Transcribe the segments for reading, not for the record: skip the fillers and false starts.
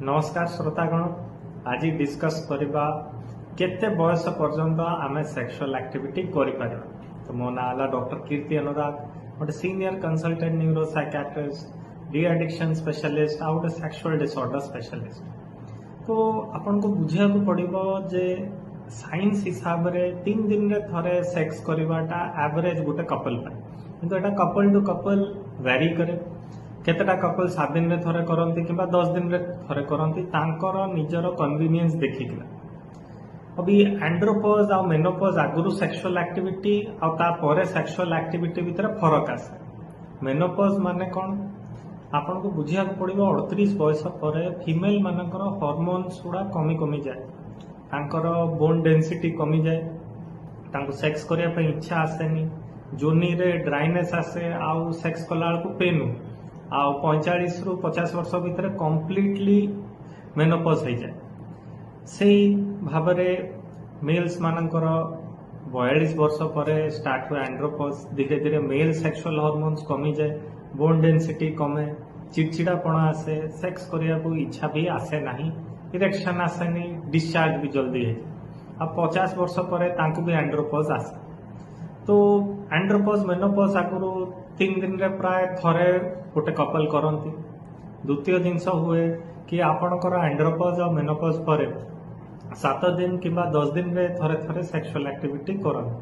नमस्कार श्रोतागण। आज डिस्कस करबा केते बयस पर्यंत आमे सेक्सुअल एक्टिविटी करि पारबा। तो मो नाम है डॉक्टर कीर्ति अनुराग, गोटे senior consultant neuro psychiatrist, de addiction specialist आ गोटे सेक्सुअल डिसऑर्डर स्पेशलिस्ट। तो आपन को बुझिया को पड़िबो जे साइंस हिसाब रे 3 दिन रे थरे सेक्स करबाटा एवरेज गोटे कपल पे, किंतु एटा कपल टू कपल वेरी करे। केतेटा कपल 7 दिन रे थरे करंती किंबा 10 दिन रे थरे करंती तांकर निजर कन्वीनियंस देखिकिना। अभी एंड्रोपोज आ मेनोपोज आगुरु सेक्सुअल एक्टिविटी आ ता परे सेक्सुअल एक्टिविटी भितर फरक आसे। मेनोपोज माने कोन आपन को बुझिया को पड़िबो 38 बयस परे फीमेल मानकर हार्मोन्स गुडा कमी कमी जाए, तांकर बोन डेंसिटी कमी जाए, तांको सेक्स करिया पे इच्छा आसेनी, जोनी रे ड्राइनेस आसे आ सेक्स कला को पेन आ 45 रु 50 वर्ष भितर कंप्लीटली मेनोपोज हो जाए। से भाव मेल्स मानकर 42 वर्ष पर स्टार्ट हुए एंड्रोपोज। धीरे धीरे मेल सेक्सुअल हार्मोन्स कमी जाए, बोन डेंसिटी कमे, चिड़चिड़ापणा आसे, सेक्स करिया को इच्छा भी आसे नहीं, इरेक्शन आसेनी, डिस्चार्ज भी जल्दी है। अब 50 वर्ष पर तांको भी एंड्रोपोज आसे। तो एंड्रोपोज मेनोपोज आगुरु 3 दिन रे प्राय थरे गोटे कपल करती। द्वितीय जिनस हुए कि आपणकर एंड्रोपोज और मेनोपोज पर 7 दिन किंबा 10 दिन रे थरे थरे सेक्सुअल एक्टिविटी करती।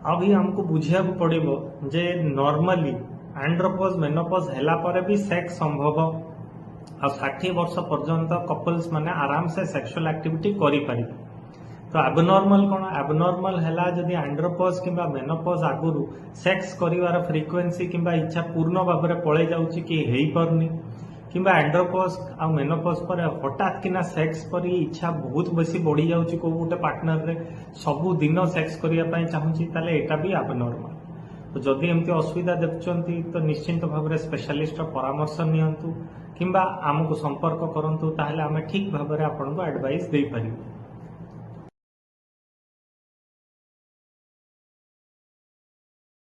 अभी हमको बुझिया को पड़िबो जे नॉर्मली एंड्रोपोज मेनोपोज हैला पर भी सेक्स संभव आ 60 वर्ष पर्यंत कपल्स माने आराम से सेक्सुअल एक्टिविटी करि पारिबे। तो एबनॉर्मल कौन? एबनॉर्मल हैला जदि एंड्रोपोज किंबा मेनोपोज आगुरु सेक्स करिवार फ्रीक्वेंसी किंबा इच्छा पूर्ण भाव में पळे जाउची कि हेई परनी, किंबा एंड्रोपोज आ मेनोपोज पर हठात किना सेक्स पर इच्छा बहुत बेसी बढ़ी जाउची को गोटे पार्टनर रे सबु दिन सेक्स करिया पय चाहूची, ताले एटा भी एबनॉर्मल। तो जदि एमती असुविधा देखुचंती तो निश्चित भाव में स्पेशलिस्ट परामर्श नियंतु किंबा आमको संपर्क करंतु, ताहले आमे ठीक भाव में आपनको एडवाइस दे परिबु।